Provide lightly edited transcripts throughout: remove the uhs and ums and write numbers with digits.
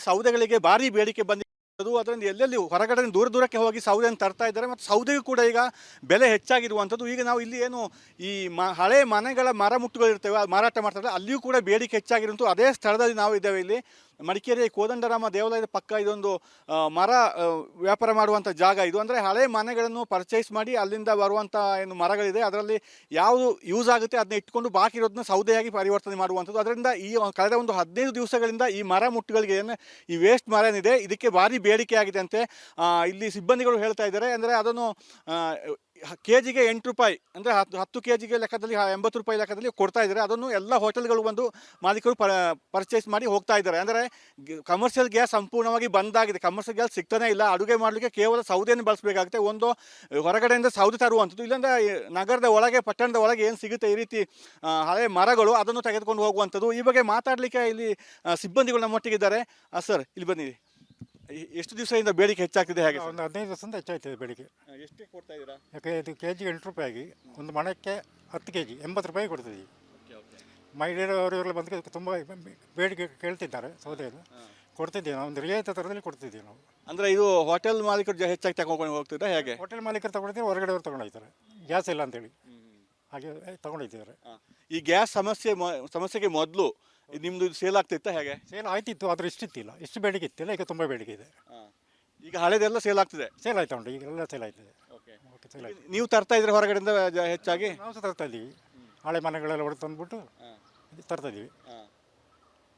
ಸೌದೆಗಳಿಗೆ ಭಾರಿ ಬೇಡಿಕೆ ಬಂದಿದ್ದು, ಅದರಿಂದ ಎಲ್ಲೆಲ್ಲಿ ಹೊರಗಡೆ ದೂರಕ್ಕೆ ಹೋಗಿ ಸೌದೆಯನ್ನು ತರ್ತಾ ಇದ್ದಾರೆ ಮತ್ತು ಸೌದೆಗೂ ಕೂಡ ಈಗ ಬೆಲೆ ಹೆಚ್ಚಾಗಿರುವಂಥದ್ದು. ಈಗ ನಾವು ಇಲ್ಲಿ ಏನು ಈ ಹಳೆ ಮನೆಗಳ ಮರಮುಟ್ಟುಗಳಿರ್ತೇವೆ ಮಾರಾಟ ಮಾಡ್ತಾರೆ, ಅಲ್ಲಿಯೂ ಕೂಡ ಬೇಡಿಕೆ ಹೆಚ್ಚಾಗಿರುವಂಥ ಅದೇ ಸ್ಥಳದಲ್ಲಿ ನಾವು ಇದ್ದೇವೆ. ಇಲ್ಲಿ ಮಡಿಕೇರಿ ಕೋದಂಡರಾಮ ದೇವಾಲಯದ ಪಕ್ಕ ಇದೊಂದು ಮರ ವ್ಯಾಪಾರ ಮಾಡುವಂಥ ಜಾಗ ಇದು. ಅಂದರೆ ಹಳೆ ಮನೆಗಳನ್ನು ಪರ್ಚೇಸ್ ಮಾಡಿ ಅಲ್ಲಿಂದ ಬರುವಂಥ ಏನು ಮರಗಳಿದೆ ಅದರಲ್ಲಿ ಯಾವುದು ಯೂಸ್ ಆಗುತ್ತೆ ಅದನ್ನ ಇಟ್ಕೊಂಡು ಬಾಕಿ ಇರೋದನ್ನ ಸೌದೆಯಾಗಿ ಪರಿವರ್ತನೆ ಮಾಡುವಂಥದ್ದು. ಅದರಿಂದ ಈ ಕಳೆದ ಒಂದು 15 ದಿವಸಗಳಿಂದ ಈ ಮರ ಮುಟ್ಟುಗಳಿಗೆ ಏನು ಈ ವೇಸ್ಟ್ ಮರ ಏನಿದೆ ಇದಕ್ಕೆ ಭಾರಿ ಬೇಡಿಕೆ ಆಗಿದೆ ಅಂತೆ. ಇಲ್ಲಿ ಸಿಬ್ಬಂದಿಗಳು ಹೇಳ್ತಾ ಇದ್ದಾರೆ. ಅಂದರೆ ಅದನ್ನು ಕೆಜಿಗೆ 8 ರೂಪಾಯಿ, ಅಂದರೆ 10 ಕೆಜಿಗೆ ಲೆಕ್ಕದಲ್ಲಿ 80 ರೂಪಾಯಿ ಲೆಕ್ಕದಲ್ಲಿ ಕೊಡ್ತಾ ಇದ್ದಾರೆ. ಅದನ್ನು ಎಲ್ಲ ಹೋಟೆಲ್ಗಳು ಬಂದು ಮಾಲೀಕರು ಪರ್ಚೇಸ್ ಮಾಡಿ ಹೋಗ್ತಾ ಇದ್ದಾರೆ. ಅಂದರೆ ಕಮರ್ಷಿಯಲ್ ಗ್ಯಾಸ್ ಸಂಪೂರ್ಣವಾಗಿ ಬಂದಾಗಿದೆ, ಕಮರ್ಷಿಯಲ್ ಗ್ಯಾಸ್ ಸಿಗ್ತಾನೆ ಇಲ್ಲ. ಅಡುಗೆ ಮಾಡಲಿಕ್ಕೆ ಕೇವಲ ಸೌದೆಯನ್ನು ಬಳಸಬೇಕಾಗುತ್ತೆ, ಒಂದು ಹೊರಗಡೆಯಿಂದ ಸೌದೆ ತರುವಂಥದ್ದು. ಇಲ್ಲಾಂದರೆ ನಗರದ ಒಳಗೆ ಪಟ್ಟಣದ ಒಳಗೆ ಏನು ಸಿಗುತ್ತೆ ಈ ರೀತಿ ಹಳೆ ಮರಗಳು ಅದನ್ನು ತೆಗೆದುಕೊಂಡು ಹೋಗುವಂಥದ್ದು. ಈ ಬಗ್ಗೆ ಮಾತಾಡಲಿಕ್ಕೆ ಇಲ್ಲಿ ಸಿಬ್ಬಂದಿಗಳು ನಮ್ಮೊಟ್ಟಿಗಿದ್ದಾರೆ. ಸರ್ ಇಲ್ಲಿ ಬನ್ನಿ, ಎಷ್ಟು ದಿವಸದಿಂದ ಬೇಡಿಕೆ ಹೆಚ್ಚಾಗ್ತಿದೆ? ಹೇಗೆ? ಒಂದು 15 ದಿವಸದಿಂದ ಹೆಚ್ಚಾಗ್ತಿದೆ ಬೇಡಿಕೆ. ಎಷ್ಟು ಕೊಡ್ತಾ ಇದ್ದೀರಾ? ಯಾಕೆ ಇದು ಕೆಜಿಗೆ 8 ರೂಪಾಯಿ, ಒಂದು ಮಣಕ್ಕೆ 10 ಕೆಜಿ 80 ರೂಪಾಯಿ ಕೊಡ್ತಿದ್ದೀವಿ. ಮಹಿಳೆಯರವರೆಲ್ಲ ಬಂದು ತುಂಬ ಬೇಡಿಕೆ ಕೇಳ್ತಿದ್ದಾರೆ, ಸೌದೆಯನ್ನು ಕೊಡ್ತಿದ್ದೀವಿ ನಾವು, ಒಂದು ರಿಯಾಯಿತಿ ದರದಲ್ಲಿ ಕೊಡ್ತಿದ್ದೀವಿ ನಾವು. ಅಂದರೆ ಇದು ಹೋಟೆಲ್ ಮಾಲೀಕರು ಹೆಚ್ಚಾಗಿ ತಗೊಂಡು ಹೋಗ್ತಿದ್ರೆ ಹೇಗೆ? ಹೋಟೆಲ್ ಮಾಲೀಕರು ತಗೊಂಡಿದ್ದೀವಿ, ಹೊರಗಡೆಯವರು ತಗೊಂಡೋಗ್ತಾರೆ, ಗ್ಯಾಸ್ ಇಲ್ಲ ಅಂತೇಳಿ ಹಾಗೆ ತಗೊಂಡೋಗ್ತಿದ್ದಾರೆ. ಈ ಗ್ಯಾಸ್ ಸಮಸ್ಯೆಗೆ ಮೊದಲು ನಿಮ್ಮದು ಸೇಲ್ ಆಗ್ತಿತ್ತಾ ಹೇಗೆ? ಸೇಲ್ ಆಯ್ತಿತ್ತು, ಆದರೆ ಇಷ್ಟಿತ್ತಿಲ್ಲ, ಇಷ್ಟು ಬೇಡಿಕೆ ಇತ್ತಿಲ್ಲ. ಈಗ ತುಂಬ ಬೇಡಿಕೆ ಇದೆ. ಈಗ ಹಳೆದೆಲ್ಲ ಸೇಲ್ ಆಗ್ತಿದೆ? ಸೇಲ್ ಆಯ್ತಾ ಉಂಟು, ಈಗೆಲ್ಲ ಸೇಲ್ ಆಯ್ತದೆ. ಓಕೆ, ಸೇಲ್ ಆಯ್ತು. ನೀವು ತರ್ತಾ ಇದ್ರೆ ಹೊರಗಡೆಯಿಂದ ಹೆಚ್ಚಾಗಿ? ನಾವು ಸಹ ತರ್ತಾ ಇದ್ದೀವಿ, ಹಳೆ ಮನೆಗಳೆಲ್ಲ ಹೊಡೆದು ತಂದುಬಿಟ್ಟು ತರ್ತಾ ಇದ್ದೀವಿ.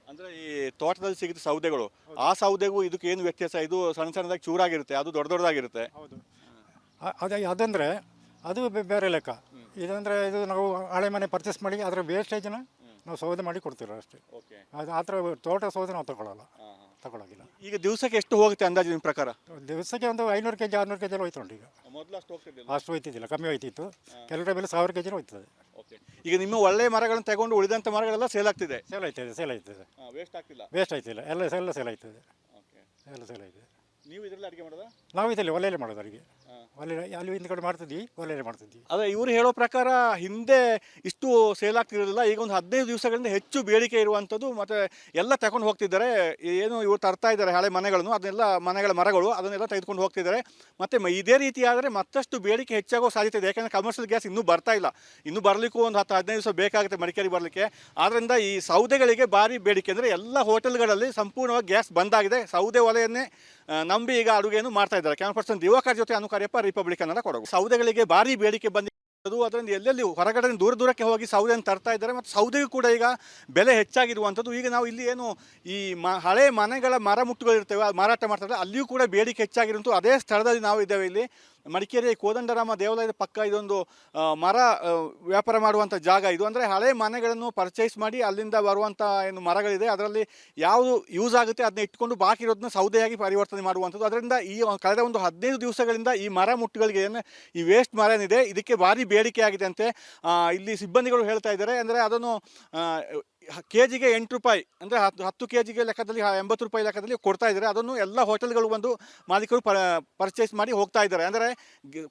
ಅಂದರೆ ಈ ತೋಟದಲ್ಲಿ ಸಿಗುತ್ತೆ ಸೌದೆಗಳು, ಆ ಸೌದೆಗೂ ಇದಕ್ಕೆ ಏನು ವ್ಯತ್ಯಾಸ? ಇದು ಸಣ್ಣ ಸಣ್ಣದಾಗಿ ಚೂರಾಗಿರುತ್ತೆ, ಅದು ದೊಡ್ಡದಾಗಿರುತ್ತೆ. ಹೌದು, ಅದಂದರೆ ಅದು ಬೇರೆ ಲೆಕ್ಕ. ಇದಂದರೆ ಇದು ನಾವು ಹಳೆ ಮನೆ ಪರ್ಚೇಸ್ ಮಾಡಿ ಅದರ ವೇಸ್ಟೇಜನ್ನ ನಾವು ಸೌದೆ ಮಾಡಿ ಕೊಡ್ತೀವಿ ಅಷ್ಟೇ. ಅದು ಆ ಥರ ತೋಟ ಸೌದೆ ನಾವು ತಗೊಳ್ಳೋಗಿಲ್ಲ. ಈಗ ದಿವಸಕ್ಕೆ ಎಷ್ಟು ಹೋಗುತ್ತೆ ಅಂದಾಜು ನಿಮ್ಮ ಪ್ರಕಾರ? ದಿವಸಕ್ಕೆ ಒಂದು 500 ಕೆಜಿ 600 ಕೆಜಿ ಎಲ್ಲ ಹೋಯ್ತು ಉಂಟು. ಈಗ ಅಷ್ಟು ಹೋಯ್ತಿದ್ದಿಲ್ಲ, ಕಮ್ಮಿ ಹೋಯ್ತಿತ್ತು. ಕೆಲವರ ಮೇಲೆ 1000 ಕೆಜಿನೂ ಹೋಯ್ತದೆ. ಈಗ ನಿಮ್ಮ ಒಳ್ಳೆ ಮರಗಳನ್ನು ತಗೊಂಡು ಉಳಿದಂಥ ಮರಗಳೆಲ್ಲ ಸೇಲ್ ಆಗ್ತಿದೆ? ಸೇಲ್ ಆಯ್ತದೆ. ವೇಸ್ಟ್ ಆಗ್ತಿಲ್ಲ? ವೇಸ್ಟ್ ಆಯ್ತಿಲ್ಲ, ಎಲ್ಲ ಸೇಲ್ ಆಯ್ತದೆ. ಎಲ್ಲ ಸೇಲ್ ಆಯ್ತದೆ. ನೀವು ಇದರಲ್ಲಿ ಅಡುಗೆ ಮಾಡೋದಾ? ನಾವು ಇದರಲ್ಲಿ ಒಲೆಯಲ್ಲೇ ಮಾಡೋದು ಅಡುಗೆ. ಒಲೆ ಅಲ್ಲಿ ಹಿಂದ್ಗಡೆ ಮಾಡ್ತಿದ್ವಿ, ಒಲೆಯಲ್ಲೇ ಮಾಡ್ತಿದ್ವಿ. ಅದೇ ಇವರು ಹೇಳೋ ಪ್ರಕಾರ ಹಿಂದೆ ಇಷ್ಟು ಸೇಲ್ ಆಗ್ತಿರಲಿಲ್ಲ, ಈಗ ಒಂದು 15 ದಿವಸಗಳಿಂದ ಹೆಚ್ಚು ಬೇಡಿಕೆ ಇರುವಂಥದ್ದು. ಮತ್ತು ಎಲ್ಲ ತಗೊಂಡು ಹೋಗ್ತಿದ್ದಾರೆ. ಏನು ಇವರು ತರ್ತಾ ಇದ್ದಾರೆ ಹಳೆ ಮನೆಗಳನ್ನು, ಅದನ್ನೆಲ್ಲ ಮನೆಗಳ ಮರಗಳು ಅದನ್ನೆಲ್ಲ ತೆಗೆದುಕೊಂಡು ಹೋಗ್ತಿದ್ದಾರೆ. ಮತ್ತು ಇದೇ ರೀತಿ ಆದರೆ ಮತ್ತಷ್ಟು ಬೇಡಿಕೆ ಹೆಚ್ಚಾಗೋ ಸಾಧ್ಯತೆ ಇದೆ. ಯಾಕೆಂದರೆ ಕಮರ್ಷಿಯಲ್ ಗ್ಯಾಸ್ ಇನ್ನೂ ಬರ್ತಾ ಇಲ್ಲ, ಇನ್ನೂ ಬರಲಿಕ್ಕೂ ಒಂದು 10-15 ದಿವಸ ಬೇಕಾಗುತ್ತೆ ಮಡಿಕೇರಿ ಬರಲಿಕ್ಕೆ. ಆದ್ದರಿಂದ ಈ ಸೌದೆಗಳಿಗೆ ಭಾರಿ ಬೇಡಿಕೆ. ಅಂದರೆ ಎಲ್ಲ ಹೋಟೆಲ್ಗಳಲ್ಲಿ ಸಂಪೂರ್ಣವಾಗಿ ಗ್ಯಾಸ್ ಬಂದಾಗಿದೆ. ಸೌದೆ ಒಲೆಯನ್ನೇ ನಂಬಿ ಈಗ ಅಡುಗೆಯನ್ನು ಮಾಡ್ತಾ ಇದ್ದಾರೆ. ಕ್ಯಾಮರಾ ದಿವಾಕರ್ ಜೊತೆ ಅನುಕಾರ್ಯಪ್ಪ, ರಿಪಬ್ಲಿಕ್ ಕನ್ನಡ, ಕೊಡಗು. ಸೌದೆಗಳಿಗೆ ಭಾರಿ ಬೇಡಿಕೆ ಬಂದಿದ್ದು, ಅದರಿಂದ ಎಲ್ಲೆಲ್ಲಿ ಹೊರಗಡೆ ದೂರಕ್ಕೆ ಹೋಗಿ ಸೌದೆಯನ್ನು ತರ್ತಾ ಇದ್ದಾರೆ ಮತ್ತು ಸೌದೆಗೂ ಕೂಡ ಈಗ ಬೆಲೆ ಹೆಚ್ಚಾಗಿರುವಂಥದ್ದು. ಈಗ ನಾವು ಇಲ್ಲಿ ಏನು ಈ ಹಳೆ ಮನೆಗಳ ಮರಮುಟ್ಟುಗಳಿರ್ತೇವೆ ಮಾರಾಟ ಮಾಡ್ತಾರೆ, ಅಲ್ಲಿಯೂ ಕೂಡ ಬೇಡಿಕೆ ಹೆಚ್ಚಾಗಿರುವಂಥ ಅದೇ ಸ್ಥಳದಲ್ಲಿ ನಾವು ಇದ್ದೇವೆ. ಇಲ್ಲಿ ಮಡಿಕೇರಿ ಕೋದಂಡರಾಮ ದೇವಾಲಯದ ಪಕ್ಕ ಇದೊಂದು ಮರ ವ್ಯಾಪಾರ ಮಾಡುವಂಥ ಜಾಗ ಇದು. ಅಂದರೆ ಹಳೆ ಮನೆಗಳನ್ನು ಪರ್ಚೇಸ್ ಮಾಡಿ ಅಲ್ಲಿಂದ ಬರುವಂಥ ಏನು ಮರಗಳಿದೆ ಅದರಲ್ಲಿ ಯಾವುದು ಯೂಸ್ ಆಗುತ್ತೆ ಅದನ್ನ ಇಟ್ಕೊಂಡು ಬಾಕಿ ಇರೋದನ್ನ ಸೌದೆಯಾಗಿ ಪರಿವರ್ತನೆ ಮಾಡುವಂಥದ್ದು. ಅದರಿಂದ ಈ ಕಳೆದ ಒಂದು 15 ದಿವಸಗಳಿಂದ ಈ ಮರ ಮುಟ್ಟುಗಳಿಗೆ ಏನು ಈ ವೇಸ್ಟ್ ಮರ ಏನಿದೆ ಇದಕ್ಕೆ ಭಾರಿ ಬೇಡಿಕೆ ಆಗಿದೆ ಅಂತೆ. ಇಲ್ಲಿ ಸಿಬ್ಬಂದಿಗಳು ಹೇಳ್ತಾ ಇದ್ದಾರೆ. ಅಂದರೆ ಅದನ್ನು ಕೆಜಿಗೆ 8 ರೂಪಾಯಿ, ಅಂದರೆ 10 ಕೆಜಿಗೆ ಲೆಕ್ಕದಲ್ಲಿ 80 ರೂಪಾಯಿ ಲೆಕ್ಕದಲ್ಲಿ ಕೊಡ್ತಾ ಇದ್ದಾರೆ. ಅದನ್ನು ಎಲ್ಲ ಹೋಟೆಲ್ಗಳು ಬಂದು ಮಾಲೀಕರು ಪರ್ಚೇಸ್ ಮಾಡಿ ಹೋಗ್ತಾ ಇದ್ದಾರೆ. ಅಂದರೆ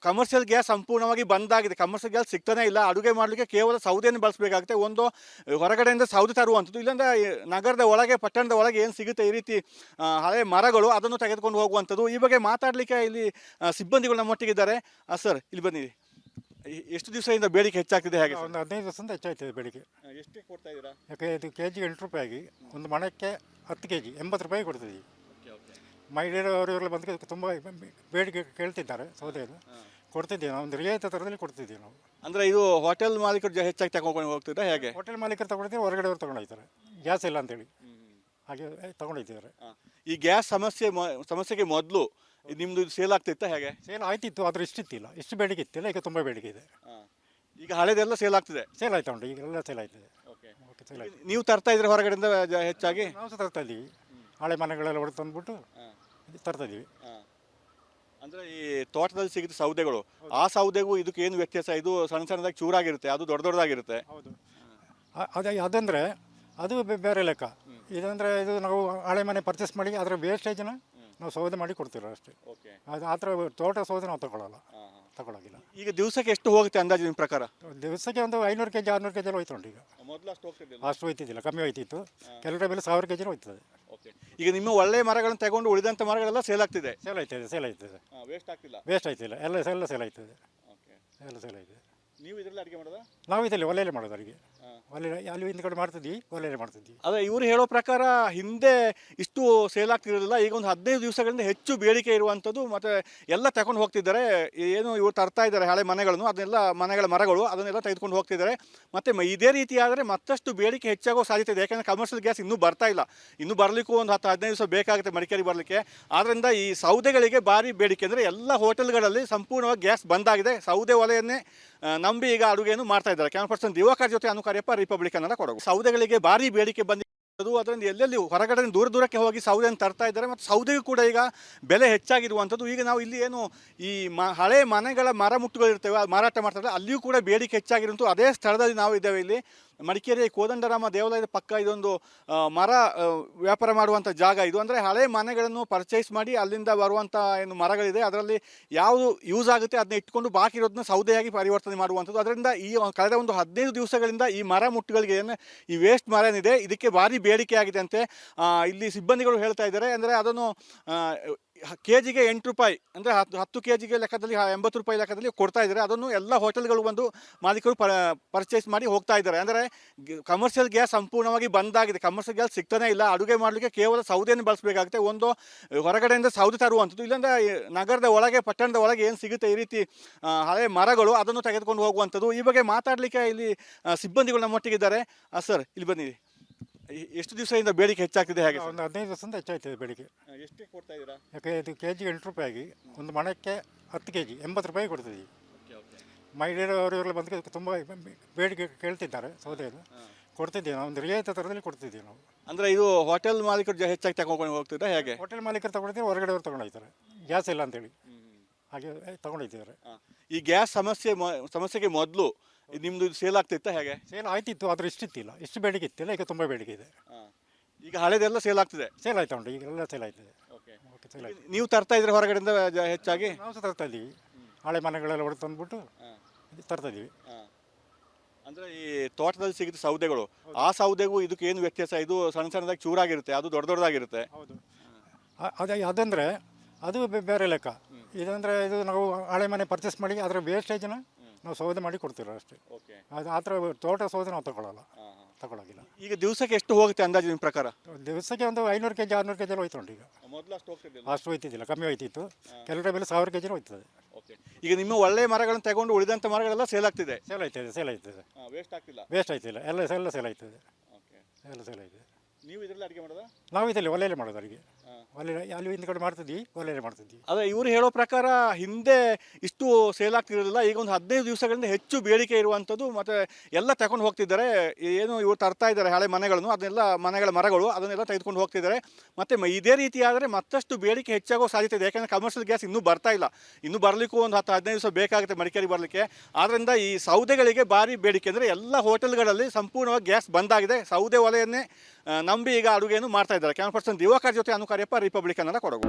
ಕಮರ್ಷಿಯಲ್ ಗ್ಯಾಸ್ ಸಂಪೂರ್ಣವಾಗಿ ಬಂದಾಗಿದೆ, ಕಮರ್ಷಿಯಲ್ ಗ್ಯಾಸ್ ಸಿಗ್ತಾನೆ ಇಲ್ಲ. ಅಡುಗೆ ಮಾಡಲಿಕ್ಕೆ ಕೇವಲ ಸೌದೆಯನ್ನು ಬಳಸಬೇಕಾಗುತ್ತೆ, ಒಂದು ಹೊರಗಡೆಯಿಂದ ಸೌದೆ ತರುವಂಥದ್ದು. ಇಲ್ಲಾಂದರೆ ನಗರದ ಒಳಗೆ ಪಟ್ಟಣದ ಒಳಗೆ ಏನು ಸಿಗುತ್ತೆ ಈ ರೀತಿ ಹಳೆ ಮರಗಳು ಅದನ್ನು ತೆಗೆದುಕೊಂಡು ಹೋಗುವಂಥದ್ದು. ಈ ಬಗ್ಗೆ ಮಾತಾಡಲಿಕ್ಕೆ ಇಲ್ಲಿ ಸಿಬ್ಬಂದಿಗಳು ನಮ್ಮೊಟ್ಟಿಗಿದ್ದಾರೆ. ಸರ್ ಇಲ್ಲಿ ಬನ್ನಿ, ಎಷ್ಟು ದಿವಸದಿಂದ ಬೇಡಿಕೆ ಹೆಚ್ಚಾಗ್ತಿದೆ? ಹೇಗೆ? ಒಂದು 15 ದಿವಸದಿಂದ ಹೆಚ್ಚಾಗ್ತಿದೆ ಬೇಡಿಕೆ. ಎಷ್ಟು ಕೊಡ್ತಾ ಇದ್ದೀರಾ? ಯಾಕೆ ಇದು ಕೆಜಿಗೆ 8 ರೂಪಾಯಿ, ಒಂದು ಮಣಕ್ಕೆ 10 ಕೆಜಿ 80 ರೂಪಾಯಿ ಕೊಡ್ತಿದ್ದೀವಿ. ಮಹಿಳೆಯರವರೆಲ್ಲ ಬಂದು ತುಂಬ ಬೇಡಿಕೆ ಕೇಳ್ತಿದ್ದಾರೆ, ಸೌದೆಯನ್ನು ಕೊಡ್ತಿದ್ದೀವಿ ನಾವು, ಒಂದು ರಿಯಾಯಿತಿ ದರದಲ್ಲಿ ಕೊಡ್ತಿದ್ದೀವಿ ನಾವು. ಅಂದರೆ ಇದು ಹೋಟೆಲ್ ಮಾಲೀಕರು ಹೆಚ್ಚಾಗಿ ತಗೊಂಡು ಹೋಗ್ತಿದ್ರೆ ಹೇಗೆ? ಹೋಟೆಲ್ ಮಾಲೀಕರು ತಗೊಂಡಿದ್ದೀವಿ, ಹೊರಗಡೆಯವರು ತಗೊಂಡೋಗ್ತಾರೆ, ಗ್ಯಾಸ್ ಇಲ್ಲ ಅಂತೇಳಿ ಹಾಗೆ ತಗೊಂಡಿದ್ದಾರೆ. ಈ ಗ್ಯಾಸ್ ಸಮಸ್ಯೆಗೆ ಮೊದಲು ನಿಮ್ಮದು ಸೇಲ್ ಆಗ್ತಿತ್ತಾ ಹೇಗೆ? ಸೇಲ್ ಆಯ್ತಿತ್ತು, ಆದರೆ ಇಷ್ಟಿತ್ತಿಲ್ಲ, ಇಷ್ಟು ಬೇಡಿಕೆ ಇತ್ತಿಲ್ಲ. ಈಗ ತುಂಬ ಬೇಡಿಕೆ ಇದೆ. ಈಗ ಹಳೆದೆಲ್ಲ ಸೇಲ್ ಆಗ್ತಿದೆ? ಸೇಲ್ ಆಯ್ತಾ ಉಂಟು, ಈಗೆಲ್ಲ ಸೇಲ್ ಆಯ್ತದೆ. ಓಕೆ, ಸೇಲ್ ಆಯ್ತು. ನೀವು ತರ್ತಾ ಇದ್ರೆ ಹೊರಗಡೆಯಿಂದ ಹೆಚ್ಚಾಗಿ? ನಾವು ಸಹ ತರ್ತಾ ಇದ್ದೀವಿ, ಹಳೆ ಮನೆಗಳೆಲ್ಲ ಹೊಡೆದು ತಂದುಬಿಟ್ಟು ತರ್ತಾ ಇದ್ದೀವಿ. ಅಂದರೆ ಈ ತೋಟದಲ್ಲಿ ಸಿಗುತ್ತೆ ಸೌದೆಗಳು, ಆ ಸೌದೆಗೂ ಇದಕ್ಕೆ ಏನು ವ್ಯತ್ಯಾಸ? ಇದು ಸಣ್ಣ ಸಣ್ಣದಾಗಿ ಚೂರಾಗಿರುತ್ತೆ, ಅದು ದೊಡ್ಡದಾಗಿರುತ್ತೆ. ಹೌದು, ಅದಂದರೆ ಅದು ಬೇರೆ ಲೆಕ್ಕ. ಇದಂದರೆ ಇದು ನಾವು ಹಳೆ ಮನೆ ಪರ್ಚೇಸ್ ಮಾಡಿ ಅದರ ವೇಸ್ಟೇಜನ್ನ ನಾವು ಸೌದೆ ಮಾಡಿ ಕೊಡ್ತೀವಿ ಅಷ್ಟೇ. ಅದು ಆ ಥರ ತೋಟ ಸೌದೆ ನಾವು ತಗೊಳ್ಳೋಗಿಲ್ಲ. ಈಗ ದಿವಸಕ್ಕೆ ಎಷ್ಟು ಹೋಗುತ್ತೆ ಅಂದಾಜು ನಿಮ್ಮ ಪ್ರಕಾರ? ದಿವಸಕ್ಕೆ ಒಂದು 500 ಕೆಜಿ 600 ಕೆಜಿ ಎಲ್ಲ ಹೋಯ್ತು ಉಂಟು. ಈಗ ಮೊದಲು ಅಷ್ಟು ಹೋಯ್ತಿದ್ದಿಲ್ಲ, ಕಮ್ಮಿ ಹೋಯ್ತಿತ್ತು. ಕೆಲವರ ಮೇಲೆ 1000 ಕೆಜಿನೂ ಹೋಯ್ತದೆ. ಈಗ ನಿಮ್ಮ ಒಳ್ಳೆ ಮರಗಳನ್ನು ತಗೊಂಡು ಉಳಿದಂಥ ಮರಗಳೆಲ್ಲ ಸೇಲ್ ಆಗ್ತಿದೆ, ಸೇಲ್ ಆಯ್ತದೆ, ಸೇಲ್ ಆಯ್ತದೆ, ವೇಸ್ಟ್ ಆಗ್ತಿಲ್ಲ. ವೇಸ್ಟ್ ಆಯ್ತಿಲ್ಲ, ಎಲ್ಲ ಸೇಲ್ ಆಯ್ತದೆ, ಎಲ್ಲ ಸೇಲ್ ಆಯ್ತದೆ. ನೀವು ಇದರಲ್ಲಿ ಅಡುಗೆ ಮಾಡೋದಾ? ನಾವು ಇದರಲ್ಲಿ ಒಲೆಯಲ್ಲೇ ಮಾಡೋದು ಅಡುಗೆ, ಒಲೆ ಅಲ್ಲಿ ಹಿಂದ್ಗಡೆ ಮಾಡ್ತಿದ್ವಿ, ಒಲೆಯಲ್ಲೇ ಮಾಡ್ತಿದ್ವಿ. ಅದೇ ಇವರು ಹೇಳೋ ಪ್ರಕಾರ ಹಿಂದೆ ಇಷ್ಟು ಸೇಲ್ ಆಗ್ತಿರೋದಿಲ್ಲ, ಈಗ ಒಂದು 15 ದಿವಸಗಳಿಂದ ಹೆಚ್ಚು ಬೇಡಿಕೆ ಇರುವಂಥದ್ದು, ಮತ್ತು ಎಲ್ಲ ತಗೊಂಡು ಹೋಗ್ತಿದ್ದಾರೆ. ಏನು ಇವರು ತರ್ತಾ ಇದ್ದಾರೆ ಹಳೆ ಮನೆಗಳನ್ನು, ಅದನ್ನೆಲ್ಲ ಮನೆಗಳ ಮರಗಳು ಅದನ್ನೆಲ್ಲ ತೆಗೆದುಕೊಂಡು ಹೋಗ್ತಿದ್ದಾರೆ. ಮತ್ತು ಇದೇ ರೀತಿ ಆದರೆ ಮತ್ತಷ್ಟು ಬೇಡಿಕೆ ಹೆಚ್ಚಾಗೋ ಸಾಧ್ಯತೆ ಇದೆ. ಯಾಕಂದರೆ ಕಮರ್ಷಿಯಲ್ ಗ್ಯಾಸ್ ಇನ್ನೂ ಬರ್ತಾ ಇಲ್ಲ, ಇನ್ನೂ ಬರಲಿಕ್ಕೂ ಒಂದು 10-15 ದಿವಸ ಬೇಕಾಗುತ್ತೆ ಮಡಿಕೇರಿ ಬರಲಿಕ್ಕೆ. ಆದ್ದರಿಂದ ಈ ಸೌದೆಗಳಿಗೆ ಭಾರಿ ಬೇಡಿಕೆ. ಅಂದರೆ ಎಲ್ಲ ಹೋಟೆಲ್ಗಳಲ್ಲಿ ಸಂಪೂರ್ಣವಾಗಿ ಗ್ಯಾಸ್ ಬಂದಾಗಿದೆ. ಸೌದೆ ಒಲೆಯನ್ನೇ ನಂಬಿ ಈಗ ಅಡುಗೆಯನ್ನು ಮಾಡ್ತಾ ಇದ್ದಾರೆ. ಕ್ಯಾಮರಾ ಪರ್ಸನ್ ದಿವಾಕರ್ ಜೊತೆ ಅನುಕಾರ್ಯಪ್ಪ, ರಿಪಬ್ಲಿಕ್ ಕನ್ನಡ, ಕೊಡಗು. ಸೌದೆಗಳಿಗೆ ಭಾರಿ ಬೇಡಿಕೆ ಬಂದಿದ್ದು, ಅದರಿಂದ ಎಲ್ಲೆಲ್ಲಿ ಹೊರಗಡೆ ದೂರಕ್ಕೆ ಹೋಗಿ ಸೌದೆಯನ್ನು ತರ್ತಾ ಇದ್ದಾರೆ. ಮತ್ತು ಸೌದೆಗೂ ಕೂಡ ಈಗ ಬೆಲೆ ಹೆಚ್ಚಾಗಿರುವಂಥದ್ದು. ಈಗ ನಾವು ಇಲ್ಲಿ ಏನು ಈ ಹಳೆ ಮನೆಗಳ ಮರ ಮುಟ್ಟುಗಳಿರ್ತೇವೆ, ಮಾರಾಟ ಮಾಡ್ತಾರೆ, ಅಲ್ಲಿಯೂ ಕೂಡ ಬೇಡಿಕೆ ಹೆಚ್ಚಾಗಿರುವಂಥ ಅದೇ ಸ್ಥಳದಲ್ಲಿ ನಾವು ಇದ್ದೇವೆ. ಇಲ್ಲಿ ಮಡಿಕೇರಿಯ ಕೋದಂಡರಾಮ ದೇವಾಲಯದ ಪಕ್ಕ ಇದೊಂದು ಮರ ವ್ಯಾಪಾರ ಮಾಡುವಂಥ ಜಾಗ ಇದು. ಅಂದರೆ ಹಳೆ ಮನೆಗಳನ್ನು ಪರ್ಚೇಸ್ ಮಾಡಿ ಅಲ್ಲಿಂದ ಬರುವಂಥ ಏನು ಮರಗಳಿದೆ ಅದರಲ್ಲಿ ಯಾವುದು ಯೂಸ್ ಆಗುತ್ತೆ ಅದನ್ನ ಇಟ್ಕೊಂಡು ಬಾಕಿ ಇರೋದನ್ನ ಸೌದೆಯಾಗಿ ಪರಿವರ್ತನೆ ಮಾಡುವಂಥದ್ದು. ಅದರಿಂದ ಈ ಕಳೆದ ಒಂದು 15 ದಿವಸಗಳಿಂದ ಈ ಮರ ಮುಟ್ಟುಗಳಿಗೆ ಏನು ಈ ವೇಸ್ಟ್ ಮರ ಏನಿದೆ ಇದಕ್ಕೆ ಭಾರಿ ಬೇಡಿಕೆ ಆಗಿದೆ ಅಂತೆ. ಇಲ್ಲಿ ಸಿಬ್ಬಂದಿಗಳು ಹೇಳ್ತಾ ಇದ್ದಾರೆ. ಅಂದರೆ ಅದನ್ನು ಕೆಜಿಗೆ 8 ರೂಪಾಯಿ, ಅಂದರೆ 10 ಕೆಜಿಗೆ ಲೆಕ್ಕದಲ್ಲಿ 80 ರೂಪಾಯಿ ಲೆಕ್ಕದಲ್ಲಿ ಕೊಡ್ತಾ ಇದ್ದಾರೆ. ಅದನ್ನು ಎಲ್ಲ ಹೋಟೆಲ್ಗಳು ಬಂದು ಮಾಲೀಕರು ಪರ್ಚೇಸ್ ಮಾಡಿ ಹೋಗ್ತಾ ಇದ್ದಾರೆ. ಅಂದರೆ ಕಮರ್ಷಿಯಲ್ ಗ್ಯಾಸ್ ಸಂಪೂರ್ಣವಾಗಿ ಬಂದಾಗಿದೆ, ಕಮರ್ಷಿಯಲ್ ಗ್ಯಾಸ್ ಸಿಗ್ತಾನೆ ಇಲ್ಲ. ಅಡುಗೆ ಮಾಡಲಿಕ್ಕೆ ಕೇವಲ ಸೌದೆಯನ್ನು ಬಳಸಬೇಕಾಗುತ್ತೆ, ಒಂದು ಹೊರಗಡೆಯಿಂದ ಸೌದೆ ತರುವಂಥದ್ದು, ಇಲ್ಲಾಂದರೆ ನಗರದ ಒಳಗೆ ಪಟ್ಟಣದ ಒಳಗೆ ಏನು ಸಿಗುತ್ತೆ ಈ ರೀತಿ ಹಳೆ ಮರಗಳು ಅದನ್ನು ತೆಗೆದುಕೊಂಡು ಹೋಗುವಂಥದ್ದು. ಈ ಬಗ್ಗೆ ಮಾತಾಡಲಿಕ್ಕೆ ಇಲ್ಲಿ ಸಿಬ್ಬಂದಿಗಳು ನಮ್ಮೊಟ್ಟಿಗಿದ್ದಾರೆ. ಸರ್ ಇಲ್ಲಿ ಬನ್ನಿ, ಎಷ್ಟು ದಿವಸದಿಂದ ಬೇಡಿಕೆ ಹೆಚ್ಚಾಗ್ತಿದೆ? ಹೇಗೆ ಒಂದು 15 ದಿವಸದಿಂದ ಹೆಚ್ಚಾಯ್ತದೆ ಬೇಡಿಕೆ. ಎಷ್ಟು ಕೊಡ್ತಾ ಇದ್ದೀರಾ? ಯಾಕೆ ಇದು ಕೆಜಿಗೆ 8 ರೂಪಾಯಿ, ಒಂದು ಮಣಕ್ಕೆ 10 ಕೆಜಿ 80 ರೂಪಾಯಿ ಕೊಡ್ತಿದ್ವಿ. ಮಹಿಳೆಯರವರೆಲ್ಲ ಬಂದು ತುಂಬ ಬೇಡಿಕೆ ಕೇಳ್ತಿದ್ದಾರೆ, ಸೌದೆಯನ್ನು ಕೊಡ್ತಿದ್ದೀವಿ ನಾವು, ಒಂದು ರಿಯಾಯಿತಿ ದರದಲ್ಲಿ ಕೊಡ್ತಿದ್ದೀವಿ ನಾವು. ಅಂದರೆ ಇದು ಹೋಟೆಲ್ ಮಾಲೀಕರು ಹೆಚ್ಚಾಗಿ ತಗೊಂಡು ಹೋಗ್ತಿದ್ರೆ ಹೇಗೆ? ಹೋಟೆಲ್ ಮಾಲೀಕರು ತಗೊಂಡಿದ್ದೀವಿ, ಹೊರಗಡೆಯವರು ತಗೊಂಡೋಗ್ತಾರೆ, ಗ್ಯಾಸ್ ಇಲ್ಲ ಅಂತೇಳಿ ಹಾಗೆ ತಗೊಂಡೋಗ್ತಿದ್ದಾರೆ. ಈ ಗ್ಯಾಸ್ ಸಮಸ್ಯೆಗೆ ಮೊದಲು ನಿಮ್ಮದು ಸೇಲ್ ಆಗ್ತಿತ್ತಾ ಹೇಗೆ? ಸೇಲ್ ಆಯ್ತಿತ್ತು, ಆದರೆ ಇಷ್ಟಿತ್ತಿಲ್ಲ, ಇಷ್ಟು ಬೇಡಿಕೆ ಇತ್ತಿಲ್ಲ. ಈಗ ತುಂಬ ಬೇಡಿಕೆ ಇದೆ. ಈಗ ಹಳೆದೆಲ್ಲ ಸೇಲ್ ಆಗ್ತಿದೆ? ಸೇಲ್ ಆಯ್ತಾ ಉಂಟು, ಈಗ ಎಲ್ಲ ಸೇಲ್ ಆಯ್ತದೆ. ಓಕೆ, ಸೇಲ್ ಆಯ್ತು. ನೀವು ತರ್ತಾ ಇದ್ರೆ ಹೊರಗಡೆಯಿಂದ ಹೆಚ್ಚಾಗಿ? ನಾವು ಸಹ ತರ್ತಾ ಇದ್ದೀವಿ, ಹಳೆ ಮನೆಗಳೆಲ್ಲ ಹೊಡೆದು ತಂದುಬಿಟ್ಟು ತರ್ತಾ ಇದ್ದೀವಿ. ಅಂದರೆ ಈ ತೋಟದಲ್ಲಿ ಸಿಗುತ್ತೆ ಸೌದೆಗಳು, ಆ ಸೌದೆಗೂ ಇದಕ್ಕೆ ಏನು ವ್ಯತ್ಯಾಸ? ಇದು ಸಣ್ಣ ಸಣ್ಣದಾಗಿ ಚೂರಾಗಿರುತ್ತೆ, ಅದು ದೊಡ್ಡದಾಗಿರುತ್ತೆ. ಹೌದು, ಅದಂದರೆ ಅದು ಬೇರೆ ಲೆಕ್ಕ. ಇದಂದರೆ ಇದು ನಾವು ಹಳೆ ಮನೆ ಪರ್ಚೇಸ್ ಮಾಡಿ ಅದರ ವೇಸ್ಟೇಜನ್ನ ನಾವು ಸೌದೆ ಮಾಡಿ ಕೊಡ್ತೀವಿ ಅಷ್ಟೇ. ಅದು ಆ ಥರ ತೋಟ ಸೌದೆ ನಾವು ತಗೊಳ್ಳೋಗಿಲ್ಲ. ಈಗ ದಿವಸಕ್ಕೆ ಎಷ್ಟು ಹೋಗುತ್ತೆ ಅಂದಾಜು ನಿಮ್ಮ ಪ್ರಕಾರ? ದಿವಸಕ್ಕೆ ಒಂದು 500 ಕೆಜಿ 600 ಕೆಜಿ ಎಲ್ಲ ಹೋಯ್ತು ಉಂಟು. ಈಗ ಅಷ್ಟು ಹೋಯ್ತಿದ್ದಿಲ್ಲ, ಕಮ್ಮಿ ಹೋಯ್ತಿತ್ತು. ಕೆಲವು ಟೈಮಲ್ಲಿ 1000 ಕೆಜಿನೂ ಹೋಯ್ತದೆ. ಈಗ ನಿಮ್ಮ ಒಳ್ಳೆ ಮರಗಳನ್ನು ತಗೊಂಡು ಉಳಿದಂಥ ಮರಗಳೆಲ್ಲ ಸೇಲ್ ಆಗ್ತಿದೆ, ಸೇಲ್ ಆಯ್ತದೆ, ವೇಸ್ಟ್ ಆಗ್ತಿಲ್ಲ, ವೇಸ್ಟ್ ಆಯ್ತಿಲ್ಲ, ಎಲ್ಲ ಸೇಲ್ ಆಯ್ತದೆ, ಎಲ್ಲ ಸೇಲ್ ಆಯ್ತದೆ. ನೀವು ಇದರಲ್ಲಿ ಅಡುಗೆ ಮಾಡೋದಾ? ನಾವು ಇದರಲ್ಲಿ ಒಲೆಯಲ್ಲೇ ಮಾಡೋದು ಅಡುಗೆ, ಒಲೆ ಅಲ್ಲಿ ಹಿಂದ್ಗಡೆ ಮಾಡ್ತಿದ್ವಿ, ಒಲೆಯಲ್ಲೇ ಮಾಡ್ತಿದ್ವಿ. ಅದೇ ಇವರು ಹೇಳೋ ಪ್ರಕಾರ ಹಿಂದೆ ಇಷ್ಟು ಸೇಲ್ ಆಗ್ತಿರೋದಿಲ್ಲ, ಈಗ ಒಂದು 15 ದಿವಸಗಳಿಂದ ಹೆಚ್ಚು ಬೇಡಿಕೆ ಇರುವಂಥದ್ದು, ಮತ್ತು ಎಲ್ಲ ತಗೊಂಡು ಹೋಗ್ತಿದ್ದಾರೆ. ಏನು ಇವರು ತರ್ತಾ ಇದ್ದಾರೆ ಹಳೆ ಮನೆಗಳನ್ನು, ಅದನ್ನೆಲ್ಲ ಮನೆಗಳ ಮರಗಳು ಅದನ್ನೆಲ್ಲ ತೆಗೆದುಕೊಂಡು ಹೋಗ್ತಿದ್ದಾರೆ. ಮತ್ತು ಇದೇ ರೀತಿ ಆದರೆ ಮತ್ತಷ್ಟು ಬೇಡಿಕೆ ಹೆಚ್ಚಾಗೋ ಸಾಧ್ಯತೆ ಇದೆ. ಯಾಕಂದರೆ ಕಮರ್ಷಿಯಲ್ ಗ್ಯಾಸ್ ಇನ್ನೂ ಬರ್ತಾ ಇಲ್ಲ, ಇನ್ನೂ ಬರಲಿಕ್ಕೂ ಒಂದು 10-15 ದಿವಸ ಬೇಕಾಗುತ್ತೆ ಮಡಿಕೇರಿ ಬರಲಿಕ್ಕೆ. ಆದ್ದರಿಂದ ಈ ಸೌದೆಗಳಿಗೆ ಭಾರಿ ಬೇಡಿಕೆ. ಅಂದರೆ ಎಲ್ಲ ಹೋಟೆಲ್ಗಳಲ್ಲಿ ಸಂಪೂರ್ಣವಾಗಿ ಗ್ಯಾಸ್ ಬಂದಾಗಿದೆ, ಸೌದೆ ಒಲೆಯನ್ನೇ ನಂಬಿ ಈಗ ಅಡುಗೆಯನ್ನು ಮಾಡ್ತಾ ಇದ್ದಾರೆ. ಕ್ಯಾಮರಾ ಪರ್ಸನ್ ದಿವಾಕರ್ ಜೊತೆ ಅನುಕಾರ್ಯಪ್ಪ, ರಿಪಬ್ಲಿಕ್ ಕನ್ನಡ, ಕೊಡಗು.